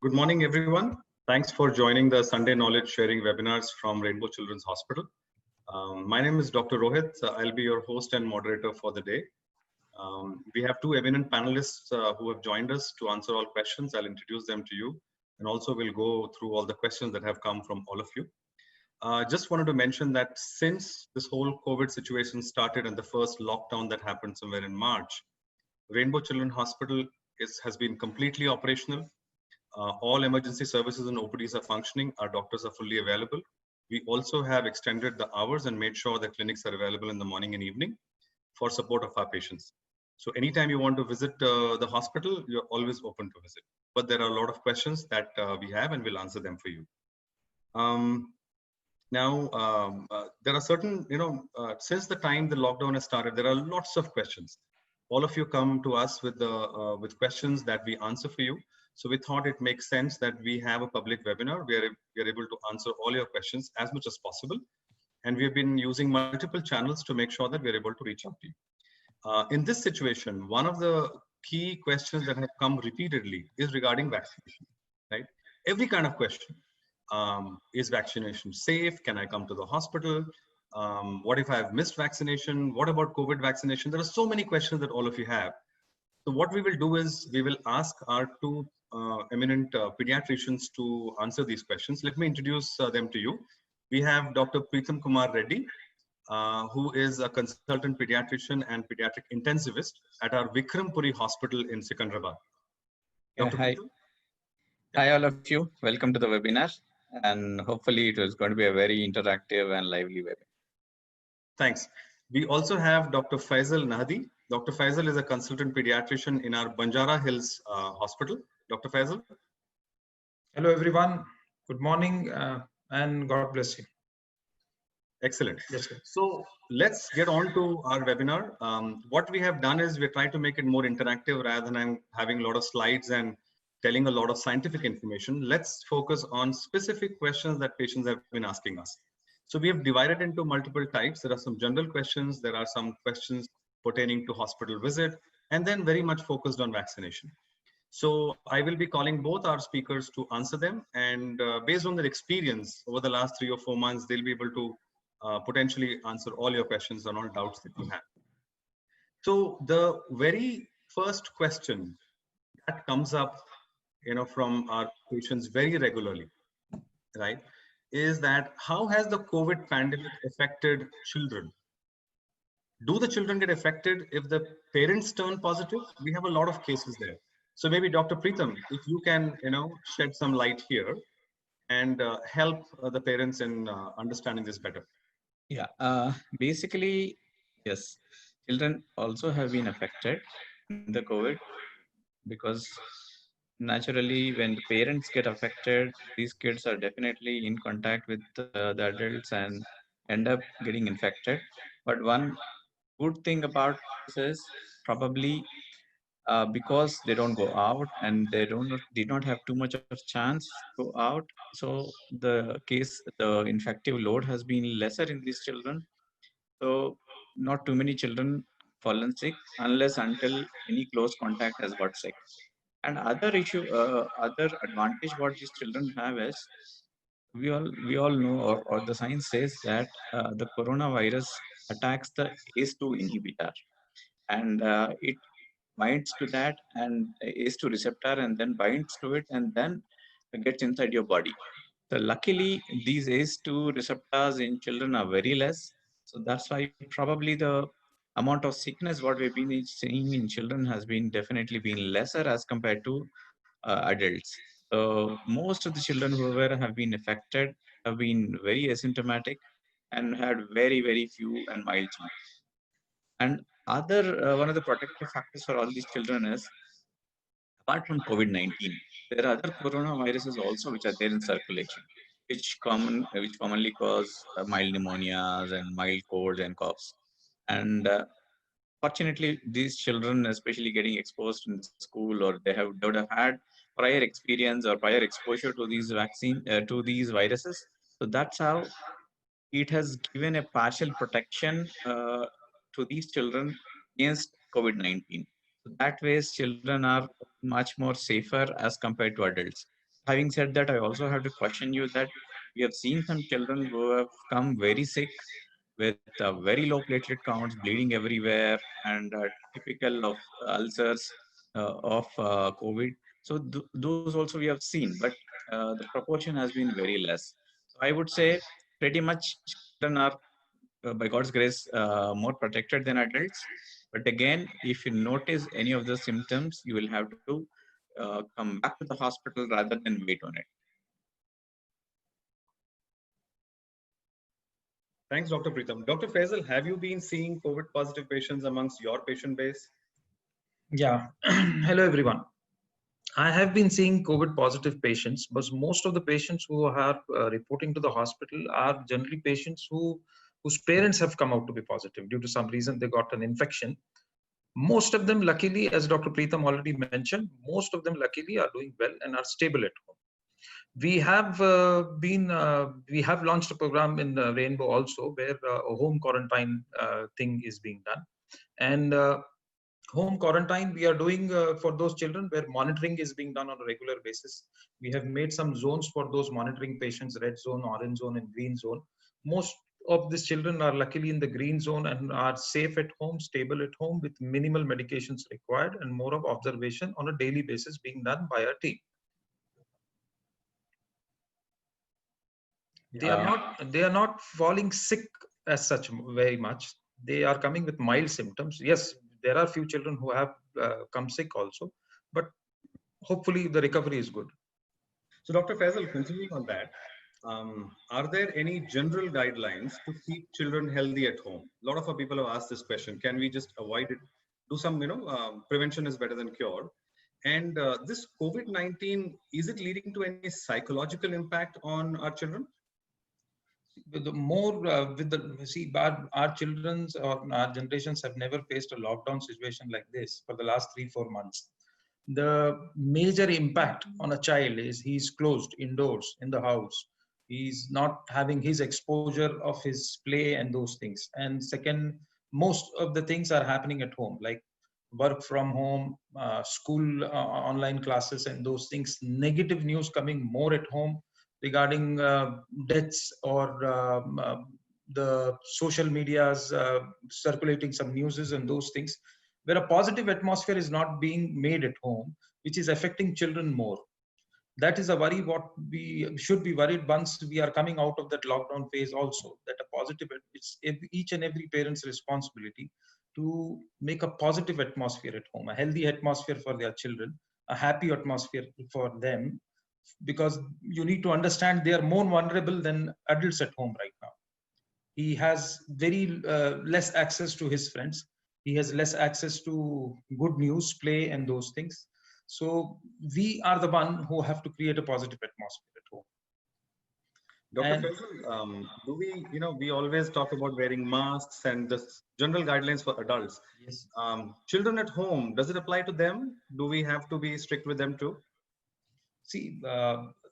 Good morning, everyone. Thanks for joining the Sunday Knowledge Sharing webinars from Rainbow Children's Hospital. My name is Dr. Rohit. I'll be your host and moderator for the day. We have two eminent panelists who have joined us to answer all questions. I'll introduce them to you, and also we'll go through all the questions that have come from all of you. Just wanted to mention that since this whole COVID situation started and the first lockdown that happened somewhere in March, Rainbow Children's Hospital has been completely operational. All emergency services and OPDs are functioning. Our doctors are fully available. We also have extended the hours and made sure that clinics are available in the morning and evening for support of our patients. So anytime you want to visit the hospital, you're always open to visit. But there are a lot of questions that we have and we'll answer them for you. There are certain, since the time the lockdown has started, there are lots of questions. All of you come to us with questions that we answer for you. So we thought it makes sense that we have a public webinar where we are able to answer all your questions as much as possible. And we've been using multiple channels to make sure that we're able to reach out to you. In this situation, one of the key questions that have come repeatedly is regarding vaccination, right? Every kind of question. Is vaccination safe? Can I come to the hospital? What if I have missed vaccination? What about COVID vaccination? There are so many questions that all of you have. So what we will do is we will ask our two eminent pediatricians to answer these questions. Let me introduce them to you. We have Dr. Preetham Kumar Reddy, who is a consultant pediatrician and pediatric intensivist at our Vikrampuri Hospital in Secunderabad. Dr. Hi. Hi, all of you. Welcome to the webinar. And hopefully it is going to be a very interactive and lively webinar. Thanks. We also have Dr. Faisal Nahdi. Dr. Faisal is a consultant pediatrician in our Banjara Hills Hospital. Dr. Faisal. Hello, everyone. Good morning and God bless you. Excellent. Yes, sir. So let's get on to our webinar. What we have done is we're trying to make it more interactive rather than having a lot of slides and telling a lot of scientific information. Let's focus on specific questions that patients have been asking us. So we have divided into multiple types. There are some general questions. There are some questions pertaining to hospital visit, and then very much focused on vaccination. So I will be calling both our speakers to answer them. And based on their experience over the last 3 or 4 months, they'll be able to potentially answer all your questions and all doubts that you have. So the very first question that comes up, from our patients very regularly, right, is that how has the COVID pandemic affected children? Do the children get affected if the parents turn positive? We have a lot of cases there. So maybe Dr. Preetham, if you can, shed some light here and help the parents in understanding this better. Yeah, basically, yes, children also have been affected in the COVID because naturally when the parents get affected, these kids are definitely in contact with the adults and end up getting infected. But one good thing about this is probably because they don't go out and they did not have too much of chance to go out. So the infective load has been lesser in these children. So not too many children fallen sick unless until any close contact has got sick. And other advantage what these children have is we all know or the science says that the coronavirus attacks the ACE2 inhibitor, and it binds to that and ACE2 receptor and then binds to it and then gets inside your body. So luckily these ACE2 receptors in children are very less. So that's why probably the amount of sickness what we've been seeing in children has been definitely been lesser as compared to adults. So most of the children whoever have been affected have been very asymptomatic and had very, very few and mild symptoms. And one of the protective factors for all these children is, apart from COVID-19, there are other coronaviruses also which are there in circulation, which commonly cause mild pneumonias and mild colds and coughs. And fortunately, these children, especially getting exposed in school, or they would have had prior experience or prior exposure to these viruses. So that's how it has given a partial protection to these children against COVID-19. So that way, children are much more safer as compared to adults. Having said that, I also have to question you that we have seen some children who have come very sick with very low platelet counts, bleeding everywhere, and typical of ulcers of COVID. So those also we have seen, but the proportion has been very less. So I would say pretty much children are, by God's grace, more protected than adults. But again, if you notice any of the symptoms, you will have to come back to the hospital rather than wait on it. Thanks, Dr. Preetham. Dr. Faisal, have you been seeing COVID positive patients amongst your patient base? Yeah. Hello, everyone. I have been seeing COVID positive patients, but most of the patients who are reporting to the hospital are generally patients whose parents have come out to be positive due to some reason they got an infection. Most of them, luckily, as Dr. Preetham already mentioned, most of them luckily are doing well and are stable at home. We have launched a program in Rainbow also where a home quarantine thing is being done, and home quarantine we are doing for those children where monitoring is being done on a regular basis. We have made some zones for those monitoring patients: red zone, orange zone, and green zone. Most of these children are luckily in the green zone and are safe at home, stable at home, with minimal medications required and more of observation on a daily basis being done by our team. They are not falling sick as such very much. They are coming with mild symptoms. Yes, there are few children who have come sick also, but hopefully the recovery is good. So, Dr. Faisal, continuing on that, are there any general guidelines to keep children healthy at home? A lot of our people have asked this question. Can we just avoid it? Do some, prevention is better than cure. And this COVID-19, is it leading to any psychological impact on our children? The more with the see our children's or our generations have never faced a lockdown situation like this for the last 3-4 months. The major impact on a child is he's closed indoors in the house. He's not having his exposure of his play and those things. And second, most of the things are happening at home, like work from home, school online classes and those things. Negative news coming more at home regarding deaths or the social medias circulating some newses and those things, where a positive atmosphere is not being made at home, which is affecting children more. That is a worry. What we should be worried once we are coming out of that lockdown phase also, that a positive, it's each and every parent's responsibility to make a positive atmosphere at home, a healthy atmosphere for their children, a happy atmosphere for them, because you need to understand they are more vulnerable than adults at home right now. He has very less access to his friends. He has less access to good news, play, and those things. So we are the one who have to create a positive atmosphere at home. Dr. Faisal, do we, we always talk about wearing masks and the general guidelines for adults. Yes. Children at home, does it apply to them? Do we have to be strict with them too? See,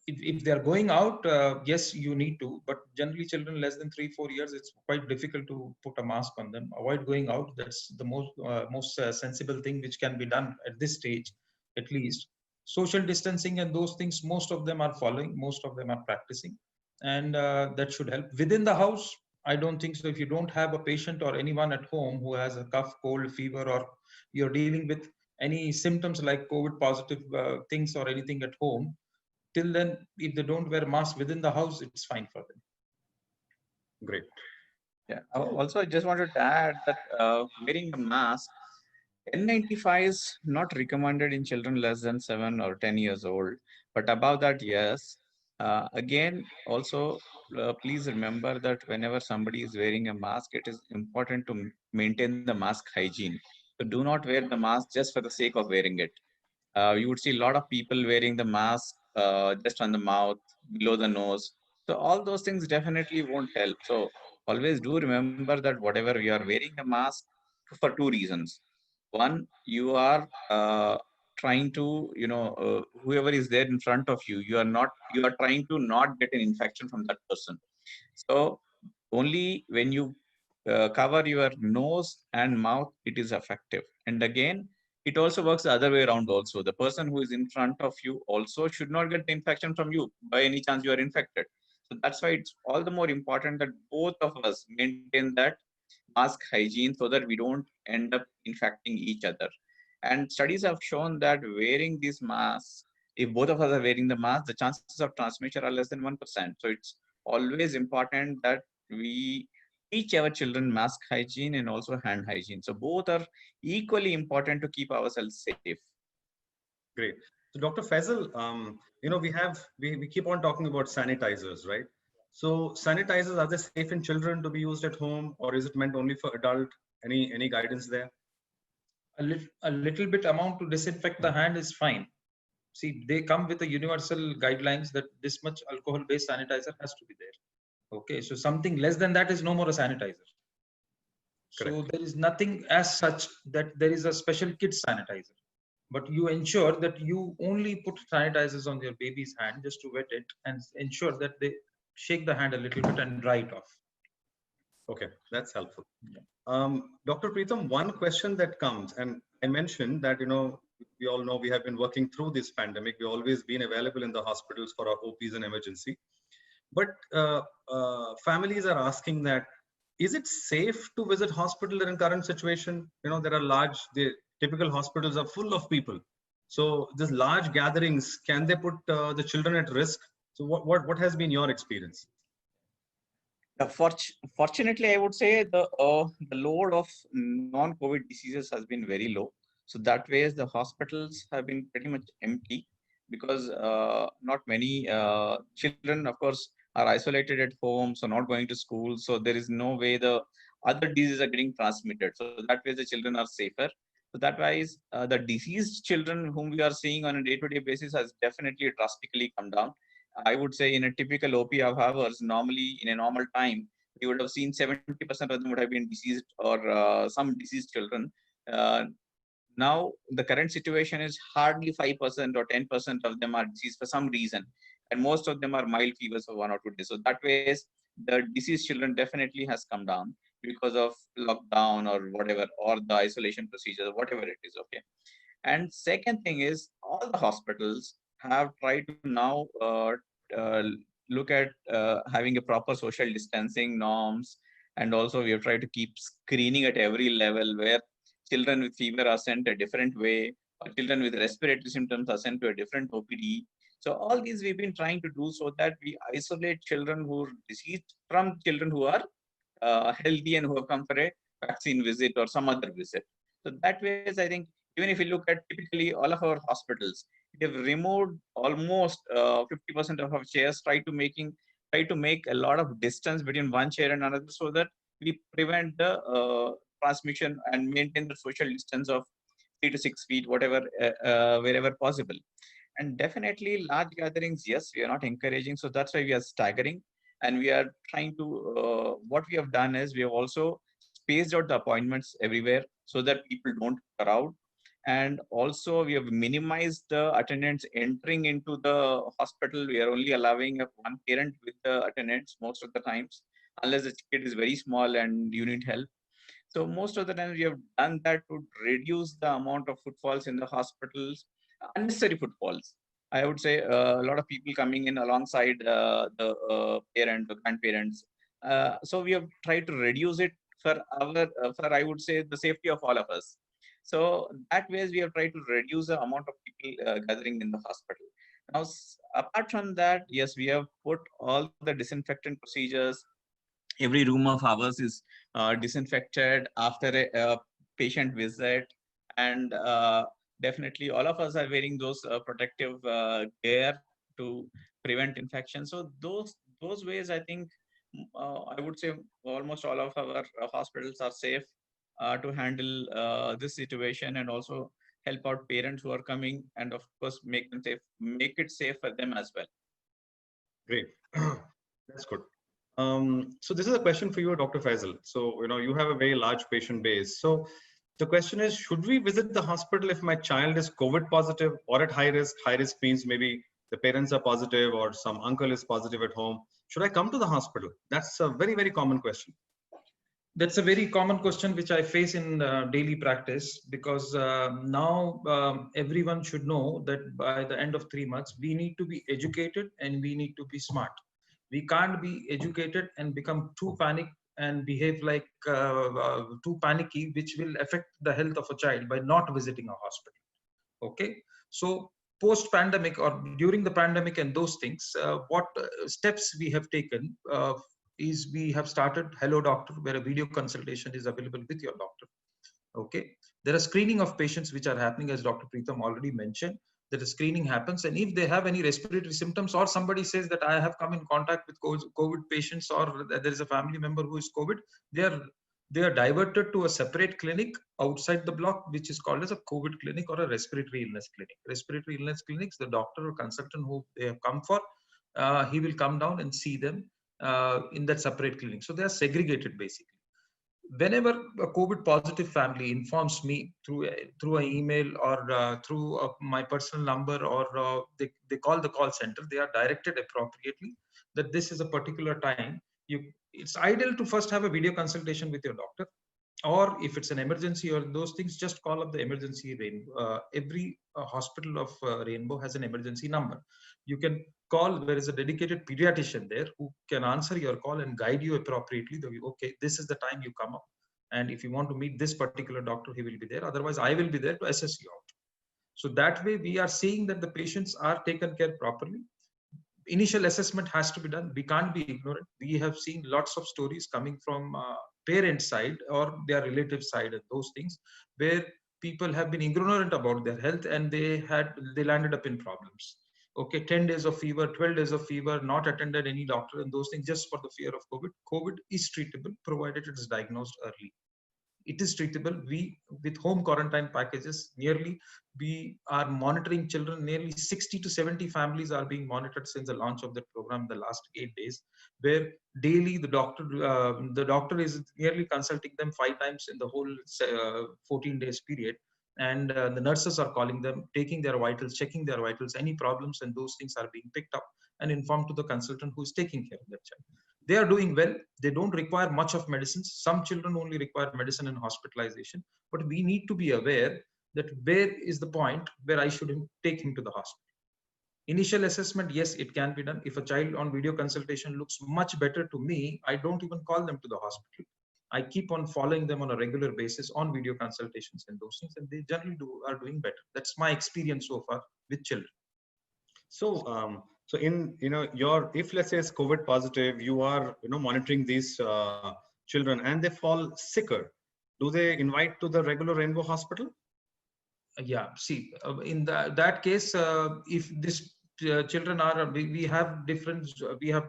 if they're going out, yes, you need to. But generally, children less than 3-4 years, it's quite difficult to put a mask on them. Avoid going out. That's the most sensible thing which can be done at this stage, at least. Social distancing and those things, most of them are following. Most of them are practicing, and that should help. Within the house, I don't think so. If you don't have a patient or anyone at home who has a cough, cold, fever, or you're dealing with any symptoms like COVID positive things or anything at home, till then, if they don't wear masks within the house, it's fine for them. Great. Yeah. Also, I just wanted to add that wearing a mask, N95 is not recommended in children less than 7 or 10 years old. But above that, yes. Again, also, please remember that whenever somebody is wearing a mask, it is important to maintain the mask hygiene. So do not wear the mask just for the sake of wearing it. You would see a lot of people wearing the mask just on the mouth, below the nose. So all those things definitely won't help. So always do remember that whatever you are wearing the mask for two reasons. One, you are trying to, whoever is there in front of you, you are trying to not get an infection from that person. So only when you cover your nose and mouth, it is effective. And again, it also works the other way around also. The person who is in front of you also should not get the infection from you by any chance you are infected. So that's why it's all the more important that both of us maintain that mask hygiene so that we don't end up infecting each other. And studies have shown that wearing these masks, if both of us are wearing the mask, the chances of transmission are less than 1%. So it's always important that we teach our children mask hygiene and also hand hygiene. So both are equally important to keep ourselves safe. Great. So Dr. Faisal, we keep on talking about sanitizers, right? So sanitizers, are they safe in children to be used at home, or is it meant only for adult? Any guidance there? A little bit amount to disinfect the hand is fine. See, they come with a universal guidelines that this much alcohol based sanitizer has to be there. Okay, so something less than that is no more a sanitizer. So Correct. there is nothing as such that there is a special kids sanitizer, but you ensure that you only put sanitizers on your baby's hand just to wet it and ensure that they shake the hand a little bit and dry it off. Okay, that's helpful. Yeah. Dr. Preetham, one question that comes, and I mentioned that, we all know we have been working through this pandemic. We've always been available in the hospitals for our OPs and emergency. But families are asking that, is it safe to visit hospital in current situation? There are the typical hospitals are full of people. So these large gatherings, can they put the children at risk? So what has been your experience? Fortunately, I would say the load of non-COVID diseases has been very low. So that way, the hospitals have been pretty much empty because not many children, of course, are isolated at home, so not going to school. So there is no way the other diseases are getting transmitted. So that way, the children are safer. So that wise, the diseased children whom we are seeing on a day-to-day basis has definitely drastically come down. I would say in a typical OP of ours, normally in a normal time, we would have seen 70% of them would have been diseased or some diseased children. Uh, Now the current situation is hardly 5% or 10% of them are diseased for some reason, and most of them are mild fevers for 1 or 2 days. So that way, the diseased children definitely has come down because of lockdown or whatever, or the isolation procedures, whatever it is. Okay. And second thing is, all the hospitals have tried to now uh, look at having a proper social distancing norms. And also we have tried to keep screening at every level, where children with fever are sent a different way, or children with respiratory symptoms are sent to a different OPD. So all these we've been trying to do so that we isolate children who are diseased from children who are healthy and who have come for a vaccine visit or some other visit. So that way, I think, even if you look at typically all of our hospitals, we have removed almost 50% of our chairs, try to make a lot of distance between one chair and another, so that we prevent the transmission and maintain the social distance of 3 to 6 feet, whatever, wherever possible. And definitely large gatherings, yes, we are not encouraging. So that's why we are staggering. And we are trying to, what we have done is we have also spaced out the appointments everywhere so that people don't crowd. And also we have minimized the attendants entering into the hospital. We are only allowing one parent with the attendants most of the times, unless the kid is very small and you need help. So most of the time we have done that to reduce the amount of footfalls in the hospitals, unnecessary footfalls. I would say a lot of people coming in alongside the parent or grandparents. So we have tried to reduce it for for I would say the safety of all of us. So that ways we have tried to reduce the amount of people gathering in the hospital. Now, apart from that, yes, we have put all the disinfectant procedures. Every room of ours is disinfected after a patient visit, and definitely all of us are wearing those protective gear to prevent infection. So those ways, I think, I would say almost all of our hospitals are safe to handle this situation, and also help out parents who are coming, and of course make it safe for them as well. Great. That's good. So this is a question for you, Dr. Faisal. So, you have a very large patient base. So the question is, should we visit the hospital if my child is COVID positive or at high risk? High risk means maybe the parents are positive or some uncle is positive at home. Should I come to the hospital? That's a very, very common question. That's a very common question which I face in daily practice, because now everyone should know that by the end of 3 months, we need to be educated and we need to be smart. We can't be educated and become too panic and behave like too panicky, which will affect the health of a child by not visiting a hospital. Okay, so post pandemic or during the pandemic and those things, what steps we have taken is we have started Hello Doctor, where a video consultation is available with your doctor. Okay, there are screening of patients which are happening, as Dr. Preetham already mentioned, that a screening happens, and if they have any respiratory symptoms, or somebody says that I have come in contact with COVID patients, or there is a family member who is COVID, they are diverted to a separate clinic outside the block, which is called as a COVID clinic or a respiratory illness clinic. Respiratory illness clinics, the doctor or consultant who they have come for, he will come down and see them in that separate clinic. So they are segregated basically. Whenever a COVID positive family informs me through an email or through my personal number, or they call the call center, they are directed appropriately that this is a particular time. It's ideal to first have a video consultation with your doctor, or if it's an emergency or those things, just call up the emergency Rainbow. Every hospital of Rainbow has an emergency number. You can call. There is a dedicated pediatrician there who can answer your call and guide you appropriately. Okay, this is the time you come up, and if you want to meet this particular doctor, he will be there. Otherwise, I will be there to assess you out. So that way, we are seeing that the patients are taken care properly. Initial assessment has to be done. We can't be ignorant. We have seen lots of stories coming from parent side or their relative side and those things, where people have been ignorant about their health and they landed up in problems. Okay, 10 days of fever, 12 days of fever, not attended any doctor and those things just for the fear of COVID. COVID is treatable provided it is diagnosed early. It is treatable. We, with home quarantine packages, we are monitoring children. Nearly 60 to 70 families are being monitored since the launch of the program the last 8 days, where daily the doctor is nearly consulting them 5 times in the whole 14 days period. And the nurses are calling them, taking their vitals, checking their vitals, any problems, and those things are being picked up and informed to the consultant who is taking care of that child. They are doing well. They don't require much of medicines. Some children only require medicine and hospitalization. But we need to be aware that where is the point where I should take him to the hospital. Initial assessment, yes, it can be done. If a child on video consultation looks much better to me, I don't even call them to the hospital. I keep on following them on a regular basis on video consultations and those things, and they generally are doing better. That's my experience so far with children. So, so in if let's say it's COVID positive, you are monitoring these children and they fall sicker. Do they invite to the regular Rainbow Hospital? Yeah, see, in that case, if this children are, we have different, we have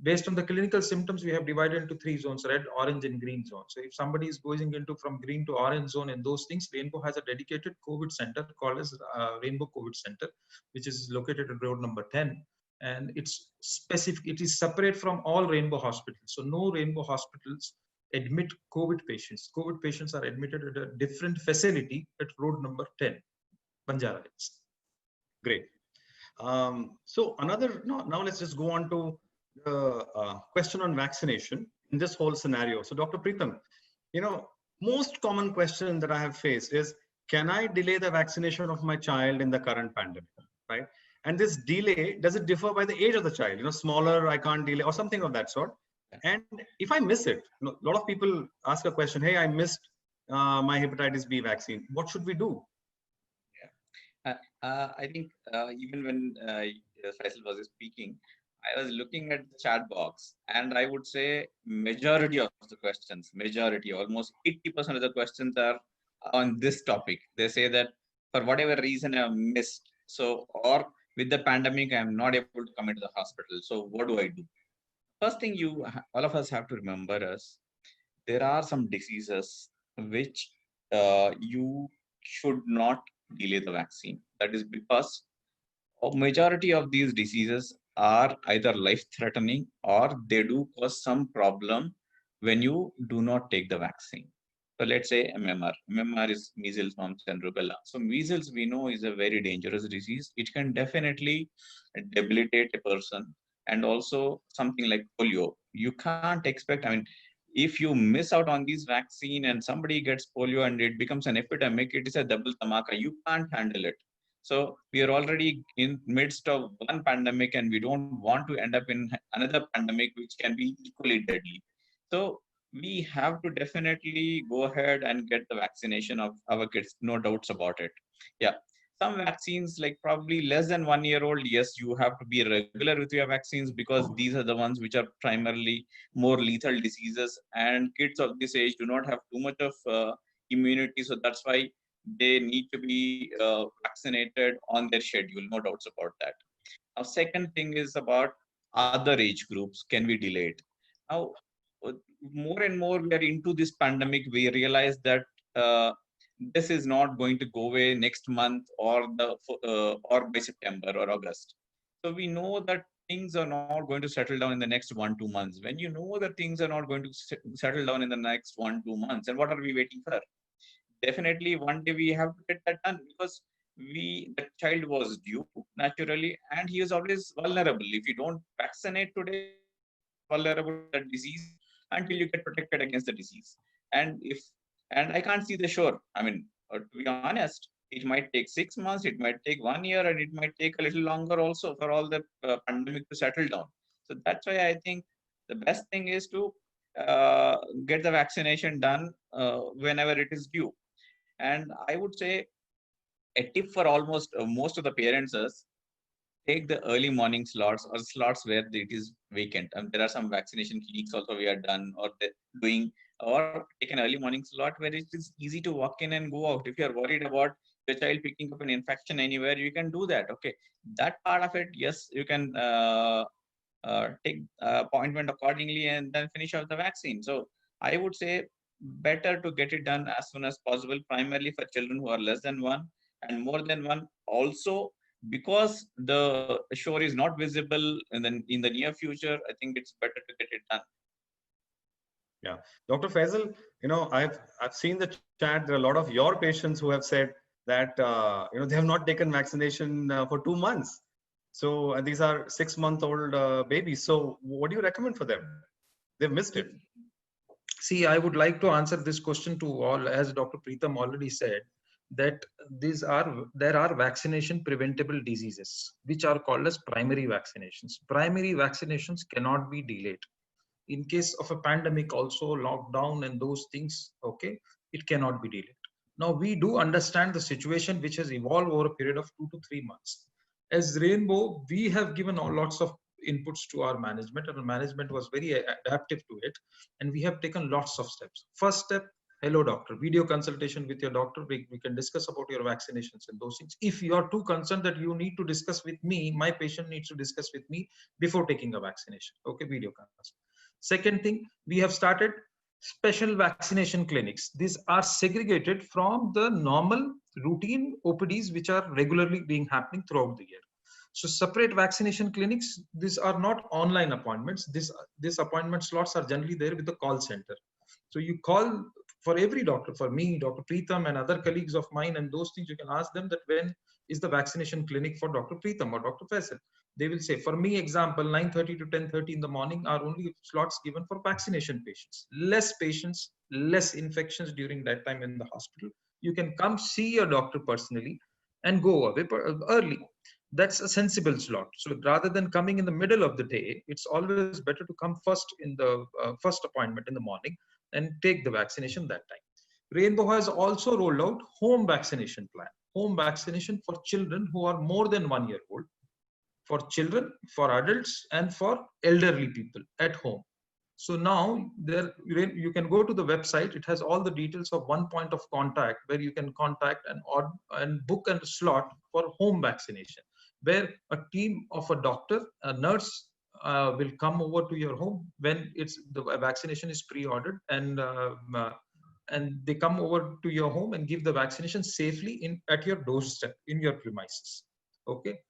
based on the clinical symptoms, we have divided into 3 zones: red, orange, and green zone. So if somebody is going into from green to orange zone and those things, Rainbow has a dedicated COVID center called as Rainbow COVID Center, which is located at road number 10. And it's specific, it is separate from all Rainbow hospitals. So no Rainbow hospitals admit COVID patients. COVID patients are admitted at a different facility at road number 10, Banjara Hills. Great. So now let's just go on to the question on vaccination in this whole scenario. So Dr. Preetham, most common question that I have faced is, can I delay the vaccination of my child in the current pandemic, right? And this delay, does it differ by the age of the child? Smaller, I can't delay, or something of that sort. And if I miss it, a lot of people ask a question, hey, I missed my hepatitis B vaccine. What should we do? Yeah, I think even when Faisal was speaking, I was looking at the chat box, and I would say majority of the questions, almost 80% of the questions are on this topic. They say that for whatever reason I missed, or with the pandemic, I'm not able to come into the hospital. So what do I do? First thing all of us have to remember is there are some diseases which you should not delay the vaccine. That is because a majority of these diseases are either life-threatening or they do cause some problem when you do not take the vaccine. So let's say MMR. MMR is measles, mumps, and rubella. So measles, we know, is a very dangerous disease. It can definitely debilitate a person. And also something like polio. You can't expect, if you miss out on these vaccine and somebody gets polio and it becomes an epidemic, it is a double tamaka. You can't handle it. So we are already in midst of one pandemic and we don't want to end up in another pandemic, which can be equally deadly. So we have to definitely go ahead and get the vaccination of our kids. No doubts about it. Yeah. Some vaccines, like probably less than 1 year old, yes, you have to be regular with your vaccines because these are the ones which are primarily more lethal diseases, and kids of this age do not have too much of immunity, so that's why they need to be vaccinated on their schedule. No doubts about that. Now, second thing is about other age groups can be delayed. Now, uh, more and more we are into this pandemic, we realize that this is not going to go away next month or by September or August. So we know that things are not going to settle down in the next 1-2 months. When you know that things are not going to settle down in the next 1-2 months, and what are we waiting for? Definitely one day we have to get that done, because the child was due naturally and he is always vulnerable. If you don't vaccinate today, you are always vulnerable to that disease until you get protected against the disease. And if and I can't see the sure, I mean, to be honest, it might take 6 months, it might take 1 year, and it might take a little longer also for all the pandemic to settle down. So that's why I think the best thing is to uh, get the vaccination done whenever it is due. And I would say a tip for almost most of the parents is take the early morning slots or slots where it is vacant. And there are some vaccination clinics also we are done or doing, or take an early morning slot where it is easy to walk in and go out. If you are worried about your child picking up an infection anywhere, you can do that. Okay, that part of it, yes, you can take appointment accordingly and then finish off the vaccine. So I would say better to get it done as soon as possible, primarily for children who are less than one, and more than one also, because the shore is not visible in the near future. I think it's better to get it done. Yeah, Dr. Faisal, I've seen the chat. There are a lot of your patients who have said that they have not taken vaccination for 2 months. So these are 6-month-old babies. So what do you recommend for them? They've missed it. See, I would like to answer this question to all, as Dr. Preetham already said, that there are vaccination preventable diseases which are called as primary vaccinations. Primary vaccinations cannot be delayed. In case of a pandemic, also lockdown and those things, okay, it cannot be delayed. Now we do understand the situation which has evolved over a period of 2 to 3 months. As Rainbow, we have given lots of inputs to our management, and our management was very adaptive to it, and we have taken lots of steps. First step, hello doctor, video consultation with your doctor. We can discuss about your vaccinations and those things. If you are too concerned that you need to discuss with me, my patient needs to discuss with me before taking a vaccination, okay, video consult. Second thing, we have started special vaccination clinics. These are segregated from the normal routine OPDs which are regularly being happening throughout the year. So separate vaccination clinics, these are not online appointments. These appointment slots are generally there with the call center. So you call for every doctor, for me, Dr. Preetham and other colleagues of mine and those things, you can ask them that when is the vaccination clinic for Dr. Preetham or Dr. Faisal. They will say, for me, example, 9:30 to 10:30 in the morning are only slots given for vaccination patients, less infections during that time in the hospital. You can come see your doctor personally and go away early. That's a sensible slot. So rather than coming in the middle of the day, it's always better to come first in the first appointment in the morning and take the vaccination that time. Rainbow has also rolled out home vaccination plan, home vaccination for children who are more than 1 year old, for children, for adults, and for elderly people at home. So now there you can go to the website. It has all the details of one point of contact where you can contact and book a slot for home vaccination, where a team of a doctor, a nurse will come over to your home when the vaccination is pre-ordered, and they come over to your home and give the vaccination safely at your doorstep in your premises. Okay.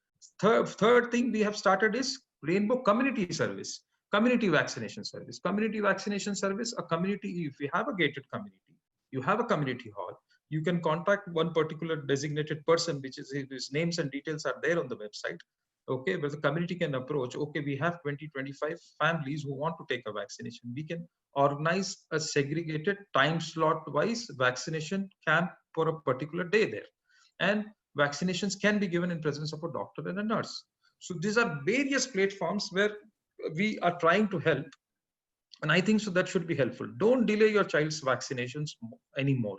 Third thing we have started is Rainbow Community Service, community vaccination service. Community vaccination service, a community, if you have a gated community, you have a community hall, you can contact one particular designated person, which is his names and details are there on the website. Okay, but the community can approach, okay, we have 20, 25 families who want to take a vaccination. We can organize a segregated time slot wise vaccination camp for a particular day there. And vaccinations can be given in presence of a doctor and a nurse. So these are various platforms where we are trying to help. And I think so that should be helpful. Don't delay your child's vaccinations anymore.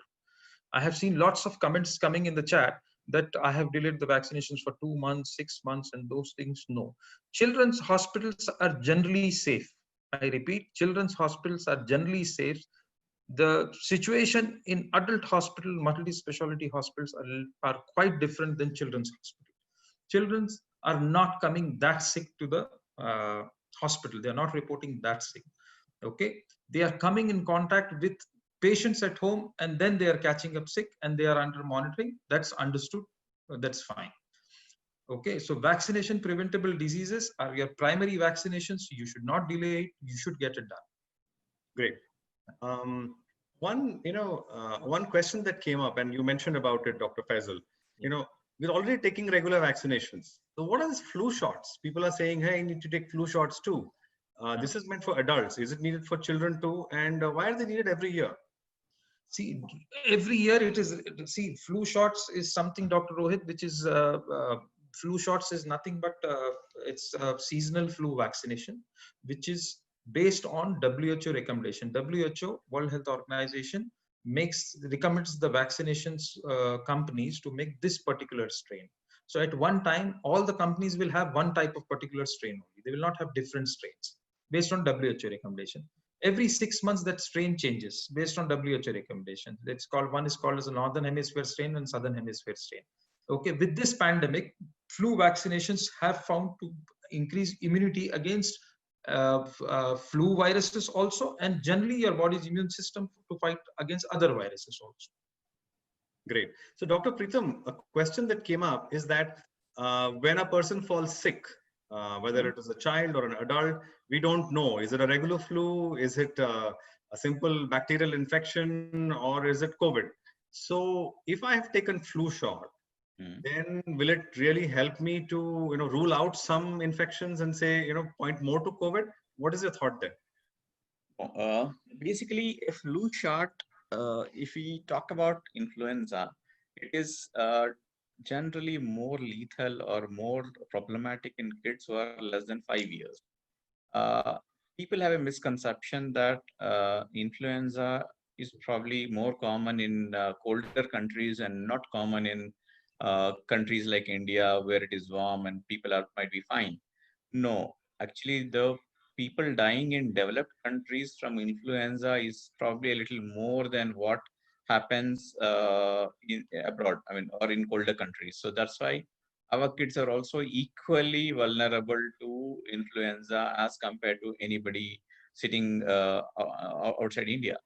I have seen lots of comments coming in the chat that I have delayed the vaccinations for 2 months, 6 months, and those things. No. Children's hospitals are generally safe. I repeat, children's hospitals are generally safe. The situation in adult hospital, multi-specialty hospitals are quite different than children's hospital. Children's are not coming that sick to the hospital. They are not reporting that sick. Okay, they are coming in contact with patients at home, and then they are catching up sick and they are under monitoring. That's understood. That's fine. Okay, so vaccination preventable diseases are your primary vaccinations. You should not delay it. You should get it done. Great. One question that came up, and you mentioned about it, Dr. Faisal. We're already taking regular vaccinations. So what are these flu shots? People are saying, hey, you need to take flu shots too. This is meant for adults. Is it needed for children too? And why are they needed every year? See, every year it is. See, flu shots is something, Dr. Rohit, which is flu shots is nothing but it's a seasonal flu vaccination, which is based on WHO recommendation. WHO, World Health Organization, recommends the vaccinations companies to make this particular strain. So at one time, all the companies will have one type of particular strain only. They will not have different strains based on WHO recommendation. Every 6 months that strain changes based on WHO recommendation. One is called as a northern hemisphere strain and southern hemisphere strain. Okay, with this pandemic, flu vaccinations have found to increase immunity against flu viruses also, and generally your body's immune system to fight against other viruses also. Great. So Dr. Preetham, a question that came up is that when a person falls sick, whether it is a child or an adult, we don't know. Is it a regular flu? Is it a simple bacterial infection, or is it COVID? So if I have taken flu shot, then will it really help me to rule out some infections and say point more to COVID? What is your thought there? Basically, a flu shot. If we talk about influenza, it is generally more lethal or more problematic in kids who are less than 5 years. People have a misconception that influenza is probably more common in colder countries and not common in countries like India, where it is warm and people might be fine. No, actually, the people dying in developed countries from influenza is probably a little more than what happens in abroad, or in colder countries. So that's why our kids are also equally vulnerable to influenza as compared to anybody sitting outside India.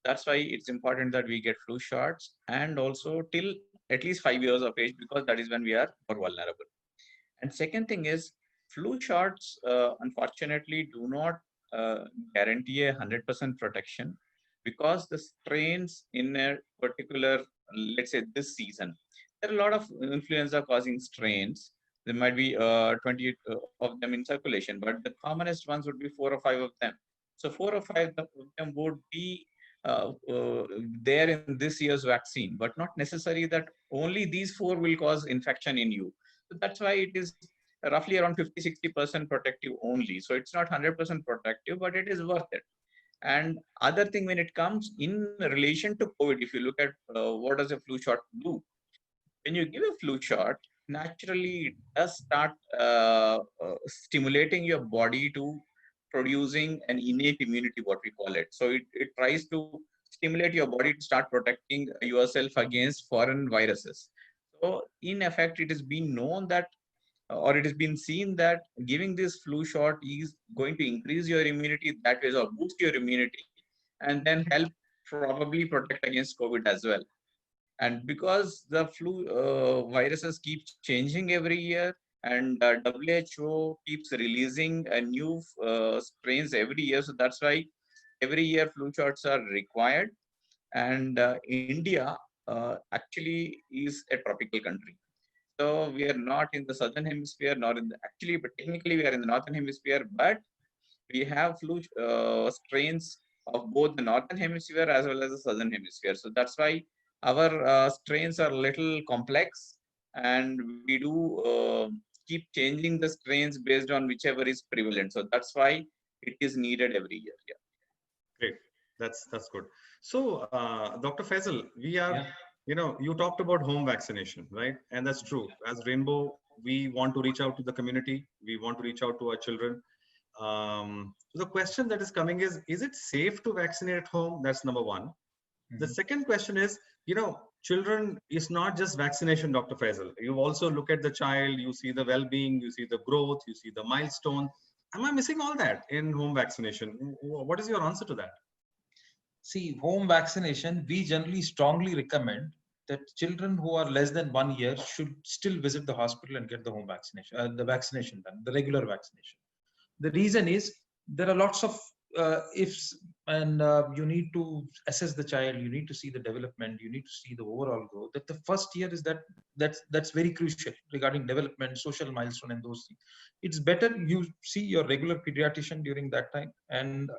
That's why it's important that we get flu shots, and also till at least 5 years of age, because that is when we are more vulnerable. And second thing is, flu shots unfortunately do not guarantee 100% protection, because the strains in a particular, let's say this season, there are a lot of influenza causing strains. There might be 20 of them in circulation, but the commonest ones would be 4 or 5 of them. So 4 or 5 of them would be there in this year's vaccine, but not necessary that only these 4 will cause infection in you. So that's why it is roughly around 50-60% protective only. So it's not 100% protective, but it is worth it. And other thing, when it comes in relation to COVID, if you look at what does a flu shot do? When you give a flu shot, naturally it does start stimulating your body to producing an innate immunity, what we call it. So it tries to stimulate your body to start protecting yourself against foreign viruses. So in effect, it has been known that, or it has been seen that giving this flu shot is going to increase your immunity that way, or boost your immunity, and then help probably protect against COVID as well. And because the flu viruses keep changing every year, and WHO keeps releasing new strains every year, so that's why every year flu shots are required. And India actually is a tropical country. So we are not in the southern hemisphere, nor in the, actually, but technically we are in the northern hemisphere, but we have flu strains of both the northern hemisphere as well as the southern hemisphere. So that's why our strains are a little complex, and we do keep changing the strains based on whichever is prevalent. So that's why it is needed every year. Yeah. Great. That's good. So, Dr. Faisal, we are, Yeah. you talked about home vaccination, right? And that's true. As Rainbow, we want to reach out to the community. We want to reach out to our children. So the question that is coming is it safe to vaccinate at home? That's number one. The second question is, children is not just vaccination, Dr. Faisal. You also look at the child, you see the well-being, you see the growth, you see the milestone. Am I missing all that in home vaccination? What is your answer to that? See, home vaccination, we generally strongly recommend that children who are less than 1 year should still visit the hospital and get the home vaccination, the vaccination done, the regular vaccination. The reason is there are lots of ifs, and you need to assess the child. You need to see the development. You need to see the overall growth. That the first year is that's very crucial regarding development, social milestone, and those things. It's better you see your regular pediatrician during that time and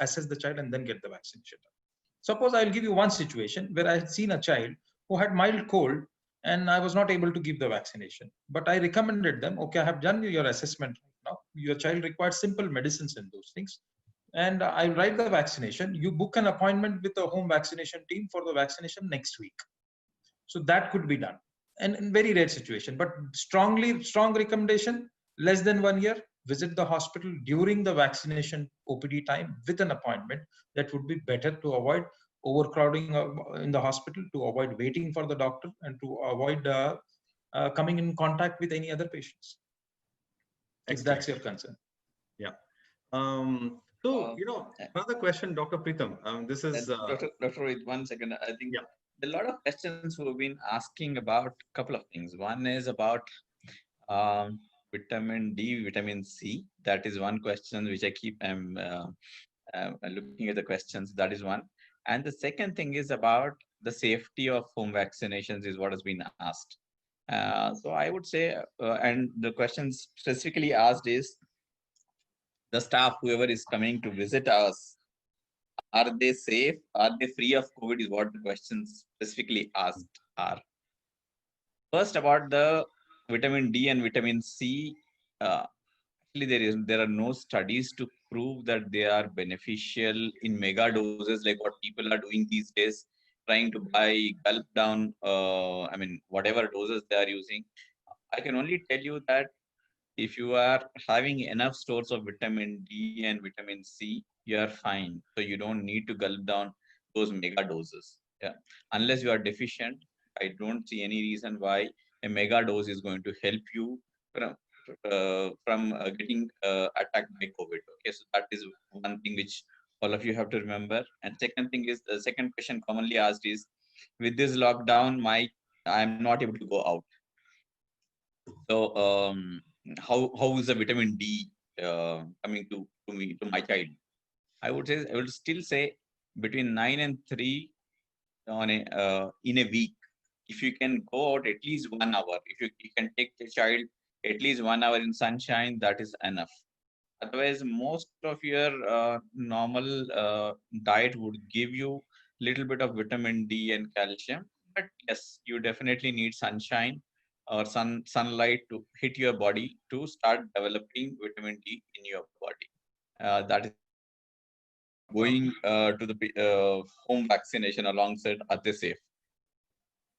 assess the child and then get the vaccination done. Suppose I'll give you one situation where I had seen a child who had mild cold and I was not able to give the vaccination. But I recommended them, okay, I have done your assessment right now. Your child requires simple medicines and those things. And I'll write the vaccination. You book an appointment with the home vaccination team for the vaccination next week. So that could be done. And in very rare situation, but strong recommendation, less than 1 year, visit the hospital during the vaccination OPD time with an appointment. That would be better to avoid overcrowding in the hospital, to avoid waiting for the doctor, and to avoid coming in contact with any other patients. If that's your concern. Yeah. So, another question, Dr. Preetham. This is Dr. Rohit, 1 second. I think yeah. a lot of questions we've been asking about a couple of things. One is about vitamin D, vitamin C. That is one question which I keep looking at the questions. That is one. And the second thing is about the safety of home vaccinations is what has been asked. So I would say, and the questions specifically asked is, the staff, whoever is coming to visit us, are they safe? Are they free of COVID is what the questions specifically asked are. First, about the vitamin D and vitamin C, actually there are no studies to prove that they are beneficial in mega doses like what people are doing these days, trying to gulp down, whatever doses they are using. I can only tell you that if you are having enough stores of vitamin D and vitamin C, you are fine. So you don't need to gulp down those mega doses. Yeah. Unless you are deficient, I don't see any reason why a mega dose is going to help you from getting attacked by COVID. Okay, so that is one thing which all of you have to remember. And second thing is, the second question commonly asked is, with this lockdown, I'm not able to go out. So how is the vitamin D coming to me, to my child? I would still say between 9 and 3 on in a week. If you can go out at least 1 hour, if you can take the child at least 1 hour in sunshine, that is enough. Otherwise, most of your normal diet would give you little bit of vitamin D and calcium. But yes, you definitely need sunshine or sunlight to hit your body to start developing vitamin D in your body. That is going to the home vaccination alongside, are they safe?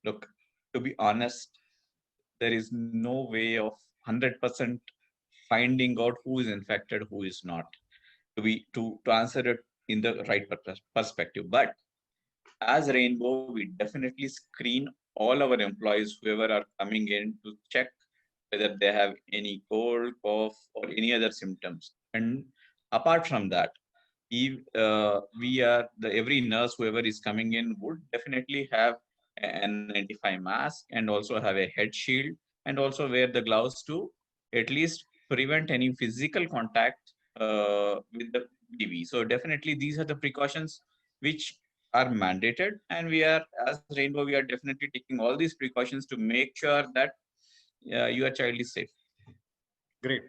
Look, to be honest, there is no way of 100% finding out who is infected, who is not, to answer it in the right perspective. But as Rainbow, we definitely screen all our employees, whoever are coming in, to check whether they have any cold, cough, or any other symptoms. And apart from that, every nurse, whoever is coming in, would definitely have an N95 mask and also have a head shield and also wear the gloves to at least prevent any physical contact with the BV. So definitely these are the precautions which are mandated, and we are, as Rainbow, we are definitely taking all these precautions to make sure that your child is safe. Great.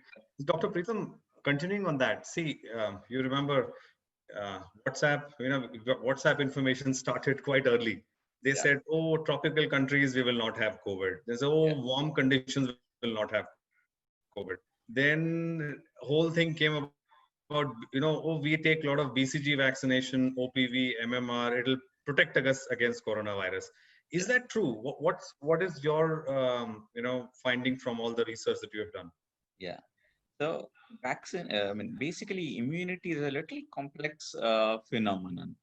Dr. Preetham, continuing on that, see, you remember WhatsApp, WhatsApp information started quite early. They Yeah. said, oh, tropical countries, we will not have COVID. There's, oh, Yeah. warm conditions will not have COVID. Then whole thing came about, oh, we take a lot of BCG vaccination, OPV, MMR, it'll protect us against coronavirus. Is Yeah. that true? What is your, finding from all the research that you have done? Yeah. So vaccine, I mean, basically immunity is a little complex phenomenon.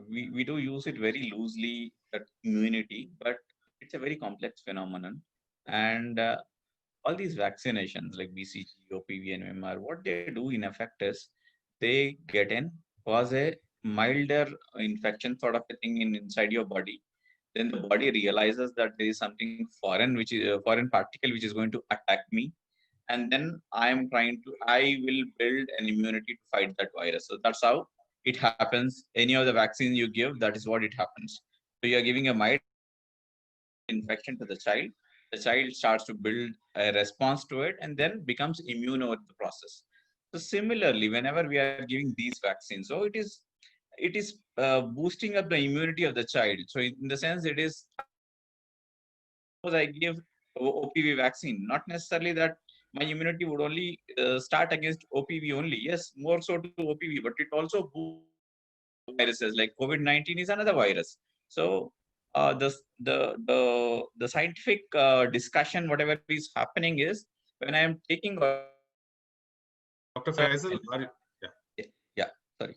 We do use it very loosely, that immunity, but it's a very complex phenomenon. And all these vaccinations like BCG, OPV, and MMR, what they do in effect is they get in, cause a milder infection sort of a thing inside your body. Then the body realizes that there is something foreign, which is a foreign particle, which is going to attack me, and then I will build an immunity to fight that virus. So that's how it happens. Any of the vaccine you give, that is what it happens. So you are giving a mild infection to the child. The child starts to build a response to it and then becomes immune over the process. So similarly, whenever we are giving these vaccines, so it is boosting up the immunity of the child. So in the sense, it is, suppose I give OPV vaccine, not necessarily that my immunity would only start against OPV only. Yes, more so to OPV, but it also boosts viruses like COVID-19 is another virus. So the scientific discussion, whatever is happening, is when I am taking Dr. Faisal, yeah. yeah, sorry.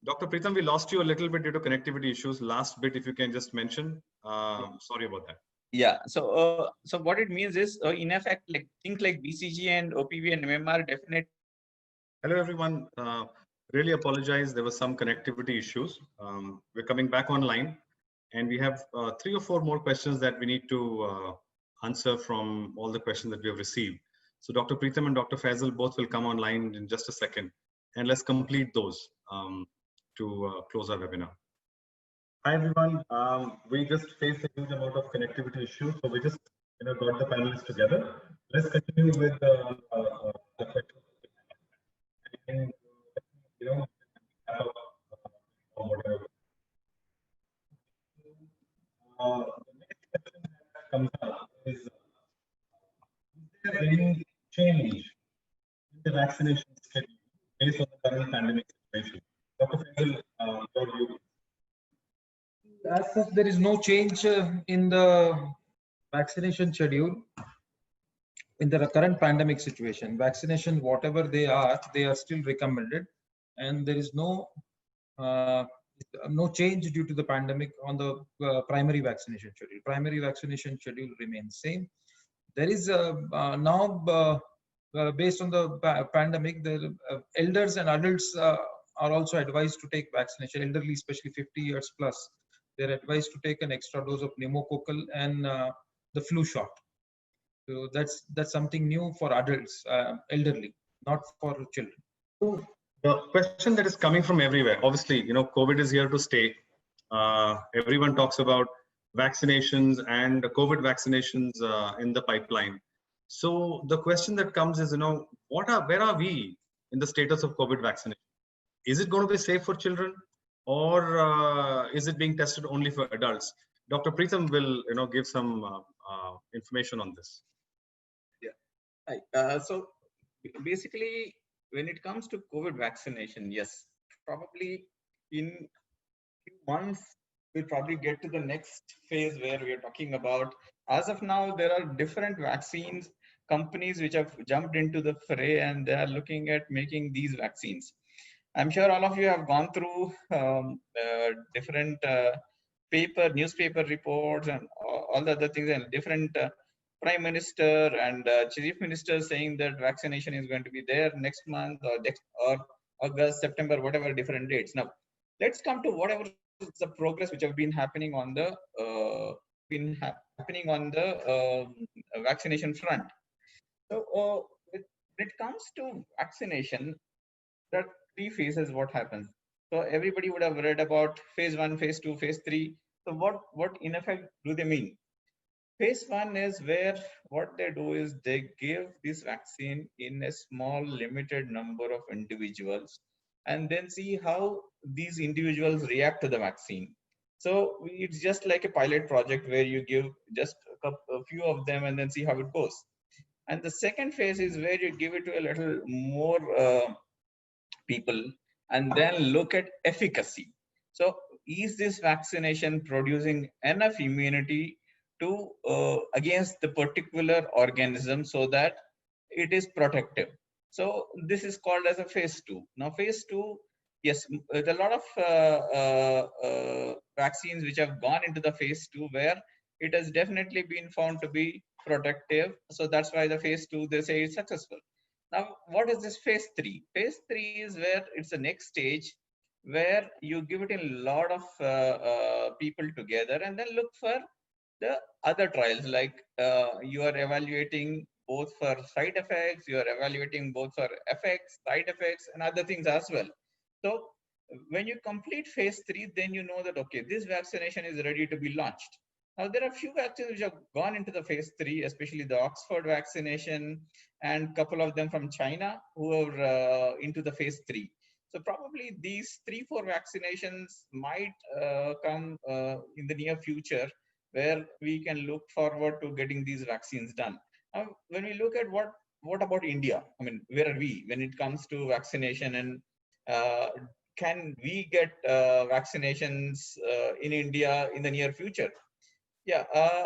Dr. Preetham, we lost you a little bit due to connectivity issues. Last bit, if you can just mention. Sorry about that. Yeah. So what it means is, in effect, like things like BCG and OPV and MMR definitely. Hello, everyone. Really apologize. There was some connectivity issues. We're coming back online, and we have 3 or 4 more questions that we need to answer from all the questions that we have received. So Dr. Preetham and Dr. Faisal both will come online in just a second, and let's complete those to close our webinar. Hi, everyone. We just faced a huge amount of connectivity issues, so we just got the panelists together. Let's continue with the questions. And, wrap up, whatever. The next question that comes up is there any change in the vaccination schedule based on the current pandemic situation? Dr. Faisal, your view. As such, there is no change in the vaccination schedule in the current pandemic situation. Vaccination, whatever they are still recommended, and there is no change due to the pandemic on the primary vaccination schedule. Primary vaccination schedule remains same. There is now based on the pandemic, the elders and adults are also advised to take vaccination. Elderly, especially 50 years plus, they're advised to take an extra dose of pneumococcal and the flu shot. So that's something new for adults, elderly, not for children. The question that is coming from everywhere, obviously, COVID is here to stay. Everyone talks about vaccinations and COVID vaccinations in the pipeline. So the question that comes is, where are we in the status of COVID vaccination? Is it going to be safe for children, or is it being tested only for adults? Dr. Preetham will, give some information on this. Yeah. So basically, when it comes to COVID vaccination, yes, probably in few months we'll probably get to the next phase where we are talking about. As of now, there are different vaccines companies which have jumped into the fray, and they are looking at making these vaccines. I'm sure all of you have gone through different newspaper reports and all the other things, and different prime minister and chief minister saying that vaccination is going to be there next month or August, September, whatever different dates. Now, let's come to whatever is the progress which have been happening on the vaccination front. So when it comes to vaccination, there are 3 phases. What happens? So everybody would have read about phase 1, phase 2, phase 3. So what in effect do they mean? Phase 1 is where what they do is they give this vaccine in a small limited number of individuals and then see how these individuals react to the vaccine. So it's just like a pilot project where you give just a few of them and then see how it goes. And the second phase is where you give it to a little more people and then look at efficacy. So is this vaccination producing enough immunity to against the particular organism so that it is protective? So this is called as a phase 2. Now phase 2, yes, there are a lot of vaccines which have gone into the phase 2 where it has definitely been found to be protective. So that's why the phase 2, they say, is successful. Now, what is this phase 3? Phase 3 is where it's the next stage where you give it in a lot of people together and then look for the other trials, like you are evaluating both for side effects, you are evaluating both for effects, side effects, and other things as well. So when you complete phase 3, then you know that, okay, this vaccination is ready to be launched. Now, there are few vaccines which have gone into the phase 3, especially the Oxford vaccination and a couple of them from China who are into the phase 3. So probably these 3-4 vaccinations might come in the near future where we can look forward to getting these vaccines done. Now, when we look at what about India? I mean, where are we when it comes to vaccination, and can we get vaccinations in India in the near future? Yeah,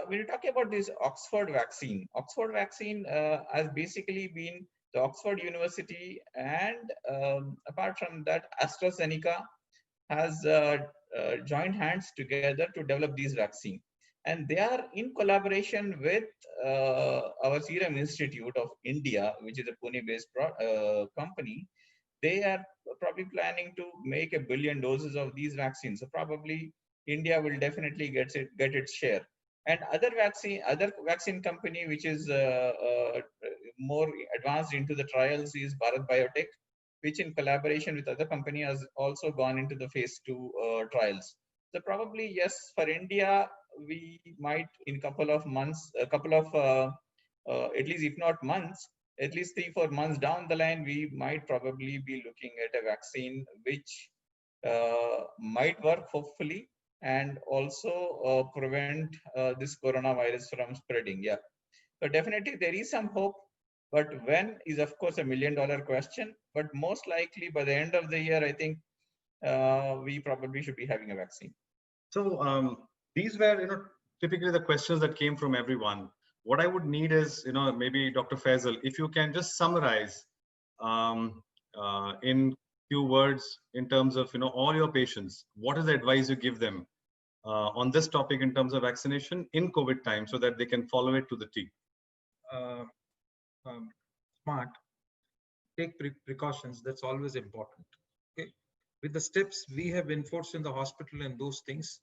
when you talk about this Oxford vaccine has basically been the Oxford University and apart from that, AstraZeneca has joined hands together to develop these vaccine. And they are in collaboration with our Serum Institute of India, which is a Pune-based company. They are probably planning to make 1 billion doses of these vaccines. So probably India will definitely get its share. And other vaccine company which is more advanced into the trials is Bharat Biotech, which in collaboration with other company has also gone into the phase 2 trials. So probably yes, for India, we might in couple of months, at least if not months, at least 3-4 months down the line, we might probably be looking at a vaccine which might work hopefully and also prevent this coronavirus from spreading. Yeah, so definitely there is some hope, but when is of course $1 million question. But most likely by the end of the year, I think we probably should be having a vaccine. So these were, typically the questions that came from everyone. What I would need is, maybe Dr. Faisal, if you can just summarize in few words in terms of, all your patients, what is the advice you give them on this topic in terms of vaccination in COVID time so that they can follow it to the T? Smart. Take precautions. That's always important. Okay. With the steps we have enforced in the hospital and those things,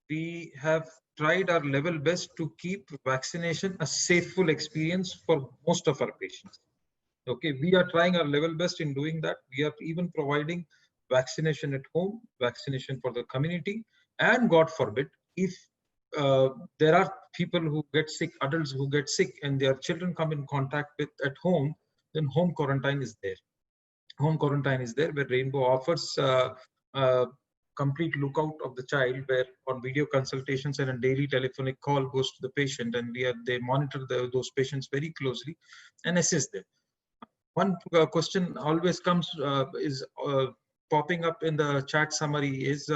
we have tried our level best to keep vaccination a safeful experience for most of our patients. Okay, we are trying our level best in doing that. We are even providing vaccination at home, vaccination for the community, and God forbid, if there are people who get sick, adults who get sick, and their children come in contact with at home, then home quarantine is there. Home quarantine is there, where Rainbow offers complete lookout of the child, where on video consultations and a daily telephonic call goes to the patient, and they monitor those patients very closely and assist them. One question always comes is popping up in the chat summary is,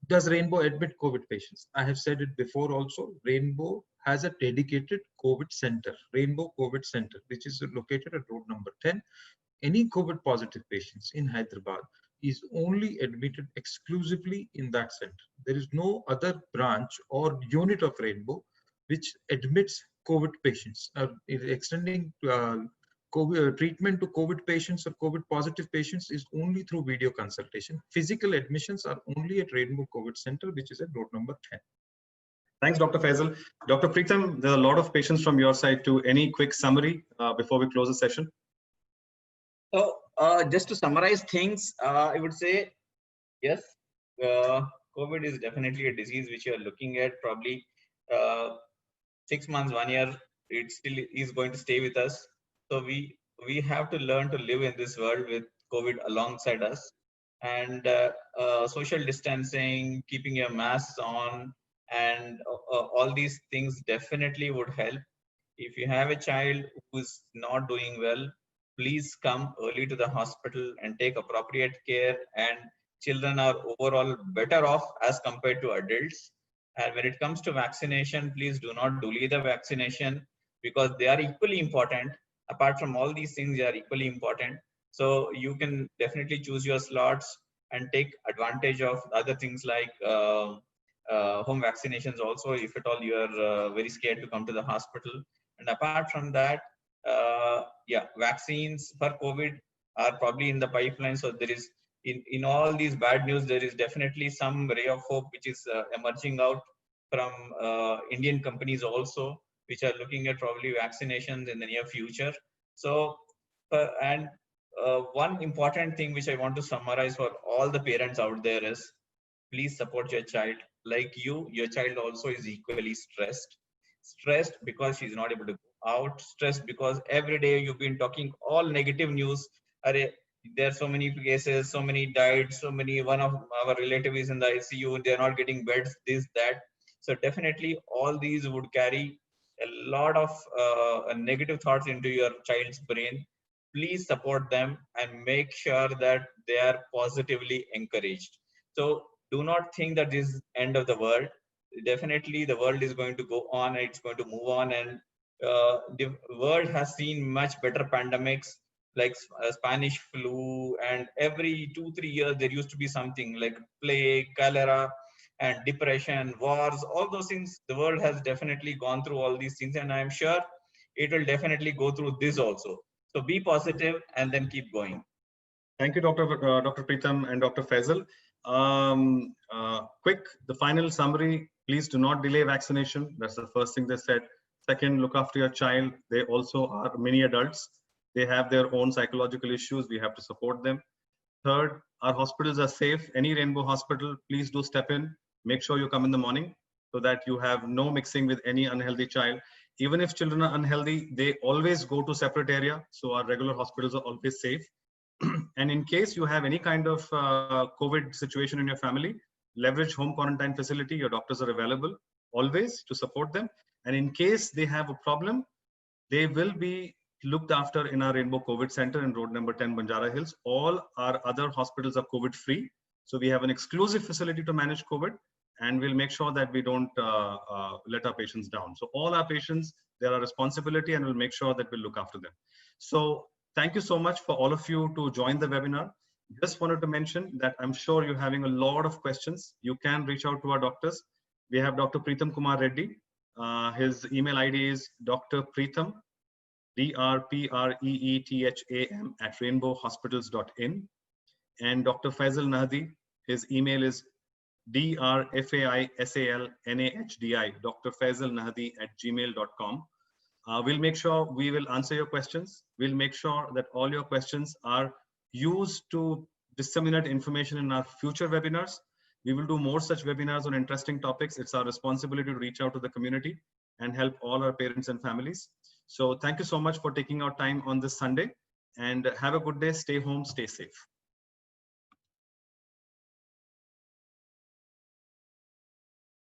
does Rainbow admit COVID patients? I have said it before also. Rainbow has a dedicated COVID center, Rainbow COVID Center, which is located at road number 10. Any COVID positive patients in Hyderabad is only admitted exclusively in that center. There is no other branch or unit of Rainbow which admits COVID patients. Extending COVID, treatment to COVID patients or COVID positive patients is only through video consultation. Physical admissions are only at Rainbow COVID Center, which is at road number 10. Thanks, Dr. Faisal. Dr. Preetham, there are a lot of patients from your side too. Any quick summary before we close the session? So just to summarize things, I would say, yes, COVID is definitely a disease which you are looking at. Probably 6 months, 1 year, it still is going to stay with us. So we have to learn to live in this world with COVID alongside us. And social distancing, keeping your masks on, and all these things definitely would help. If you have a child who is not doing well, please come early to the hospital and take appropriate care. And children are overall better off as compared to adults. And when it comes to vaccination, please do not delay the vaccination, because they are equally important. Apart from all these things, they are equally important. So you can definitely choose your slots and take advantage of other things like home vaccinations also, if at all you are very scared to come to the hospital. And apart from that, yeah, vaccines for COVID are probably in the pipeline. So there is, in all these bad news, there is definitely some ray of hope which is emerging out from Indian companies also, which are looking at probably vaccinations in the near future. So, and one important thing which I want to summarize for all the parents out there is, please support your child. Like you, your child also is equally stressed. Stressed because she's not able to go out, stressed because every day you've been talking all negative news. There are so many cases, so many died, so many, one of our relative is in the ICU, they're not getting beds, this, that. So definitely all these would carry a lot of negative thoughts into your child's brain. Please support them and make sure that they are positively encouraged. So do not think that this is end of the world. Definitely the world is going to go on, it's going to move on. And the world has seen much better pandemics, like Spanish flu, and every 2-3 years there used to be something like plague, cholera, and depression, wars, all those things. The world has definitely gone through all these things, and I'm sure it will definitely go through this also. So be positive and then keep going. Thank you, Dr. Preetham and Dr. Faisal. Quick, the final summary: please do not delay vaccination. That's the first thing they said. Second, look after your child. They also are mini adults. They have their own psychological issues. We have to support them. Third, our hospitals are safe. Any Rainbow hospital, please do step in. Make sure you come in the morning so that you have no mixing with any unhealthy child. Even if children are unhealthy, they always go to separate area. So our regular hospitals are always safe. And in case you have any kind of COVID situation in your family, leverage home quarantine facility. Your doctors are available always to support them. And in case they have a problem, they will be looked after in our Rainbow COVID Center in road number 10, Banjara Hills. All our other hospitals are COVID free. So we have an exclusive facility to manage COVID, and we'll make sure that we don't let our patients down. So all our patients, they're our responsibility, and we'll make sure that we'll look after them. So thank you so much for all of you to join the webinar. Just wanted to mention that I'm sure you're having a lot of questions. You can reach out to our doctors. We have Dr. Preetham Kumar Reddy. His email ID is Dr. Preetham, DRPREETHAM @rainbowhospitals.in. And Dr. Faisal Nahdi, his email is DRFAISALNAHDI, Dr. Faisal Nahdi @gmail.com. We'll make sure we will answer your questions. We'll make sure that all your questions are used to disseminate information in our future webinars. We will do more such webinars on interesting topics. It's our responsibility to reach out to the community and help all our parents and families. So thank you so much for taking our time on this Sunday, and have a good day. Stay home, stay safe.